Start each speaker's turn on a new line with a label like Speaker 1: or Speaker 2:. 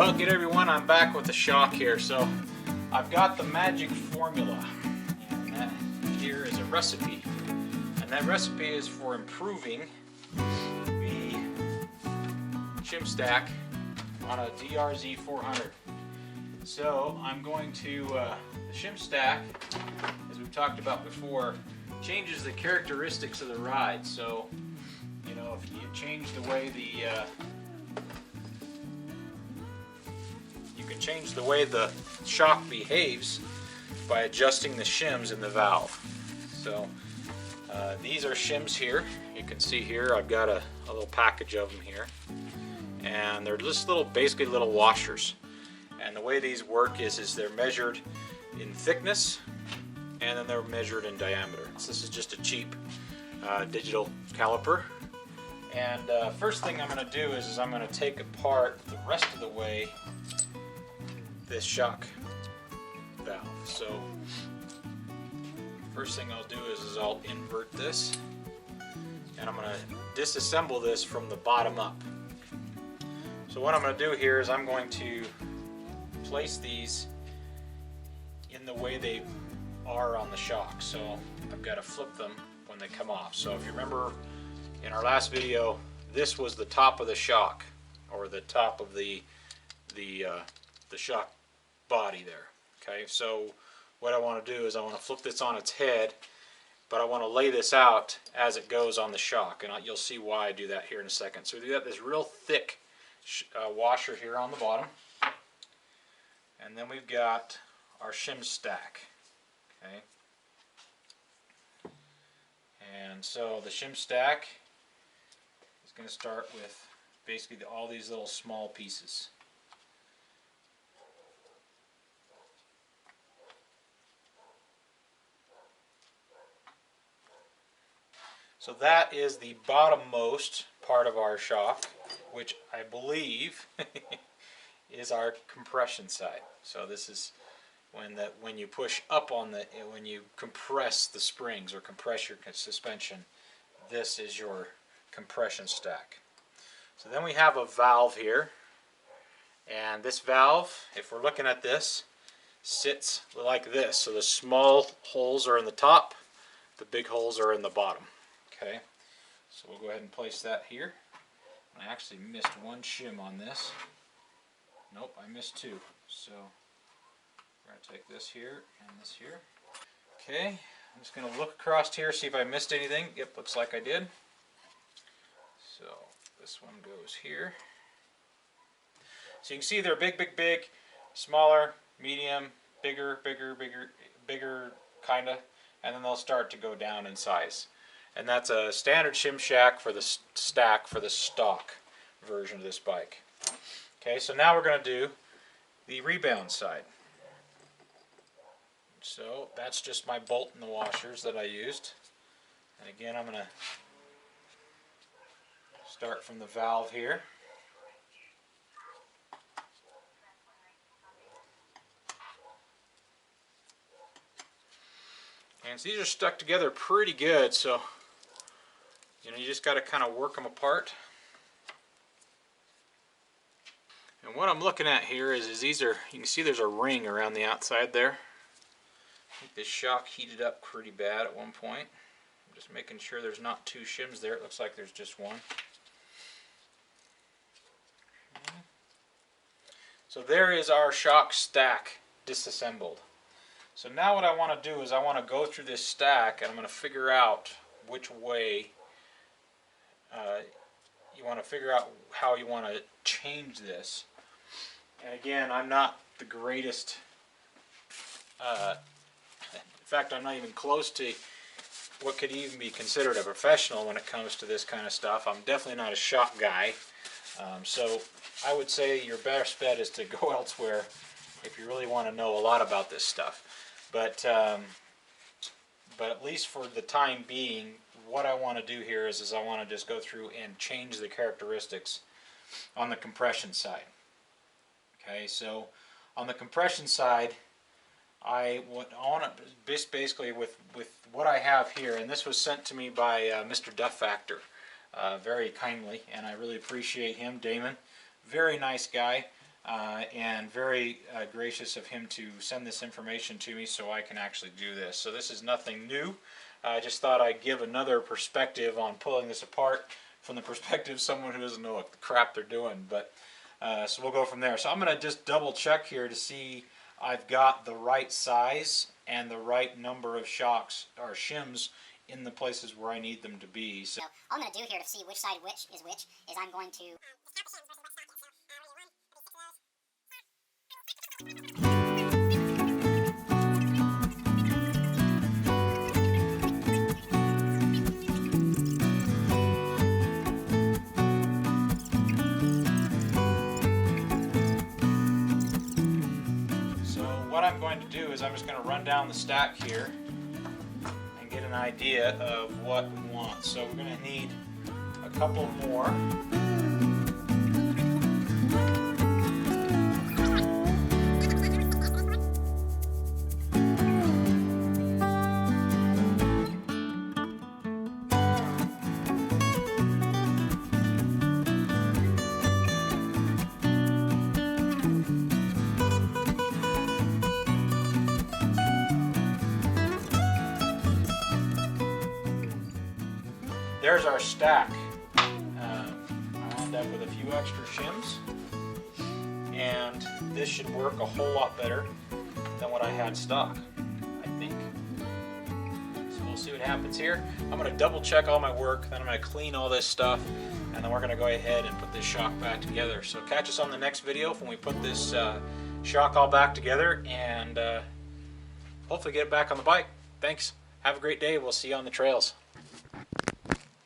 Speaker 1: Well, good everyone, I'm back with the shock here. So I've got the magic formula, and that here is a recipe. And that recipe is for improving the shim stack on a DRZ 400. So I'm going to, the shim stack, as we've talked about before, changes the characteristics of the ride. So, you know, if you change the way you can change the way the shock behaves by adjusting the shims in the valve. So these are shims here. You can see here I've got a little package of them here, and they're just basically little washers. And the way these work is they're measured in thickness, and then they're measured in diameter. So this is just a cheap digital caliper. And first thing I'm going to do is I'm going to take apart the rest of the way this shock valve. So first thing I'll do is I'll invert this, and I'm going to disassemble this from the bottom up. So what I'm going to do here is I'm going to place these in the way they are on the shock. So I've got to flip them when they come off. So if you remember in our last video, this was the top of the shock, or the top of the shock body there. Okay, so what I want to do is I want to flip this on its head, but I want to lay this out as it goes on the shock, and you'll see why I do that here in a second. So we've got this real thick washer here on the bottom, and then we've got our shim stack. Okay, and so the shim stack is going to start with basically all these little small pieces. So that is the bottommost part of our shock, which I believe is our compression side. So this is when you push up on when you compress the springs or compress your suspension, this is your compression stack. So then we have a valve here, and this valve, if we're looking at this, sits like this. So the small holes are in the top, the big holes are in the bottom. Okay, so we'll go ahead and place that here. I actually missed one shim on this. Nope, I missed two. So we're going to take this here and this here. Okay, I'm just going to look across here, see if I missed anything. Yep, looks like I did. So this one goes here. So you can see they're big, big, big, smaller, medium, bigger, bigger, bigger, bigger, kinda, and then they'll start to go down in size. And that's a standard shim stack for the stock version of this bike. Okay, so now we're going to do the rebound side. So that's just my bolt in the washers that I used. And again, I'm going to start from the valve here. And so these are stuck together pretty good, so you know, you just got to kind of work them apart. And what I'm looking at here is these are, you can see there's a ring around the outside there. I think this shock heated up pretty bad at one point. I'm just making sure there's not two shims there. It looks like there's just one. Okay. So there is our shock stack disassembled. So now what I want to do is I want to go through this stack, and I'm going to figure out which way you want to figure out how you want to change this. And again, I'm not the greatest, in fact I'm not even close to what could even be considered a professional when it comes to this kind of stuff. I'm definitely not a shop guy, so I would say your best bet is to go elsewhere if you really want to know a lot about this stuff. But at least for the time being, what I want to do here is I want to just go through and change the characteristics on the compression side. Okay, so on the compression side, I want to basically with what I have here, and this was sent to me by Mr. Duff Factor very kindly, and I really appreciate him, Damon. Very nice guy. and very gracious of him to send this information to me so I can actually do this. So this is nothing new. I just thought I'd give another perspective on pulling this apart from the perspective of someone who doesn't know what the crap they're doing. But so we'll go from there. So I'm going to just double check here to see I've got the right size and the right number of shocks or shims in the places where I need them to be. So
Speaker 2: all I'm going to do here to see which side which is I'm going to
Speaker 1: what I'm going to do is I'm just going to run down the stack here and get an idea of what we want. So we're going to need a couple more. There's our stack. I wound up with a few extra shims, and this should work a whole lot better than what I had stock, I think. So we'll see what happens here. I'm going to double check all my work, then I'm going to clean all this stuff, and then we're going to go ahead and put this shock back together. So catch us on the next video when we put this shock all back together and hopefully get it back on the bike. Thanks. Have a great day. We'll see you on the trails.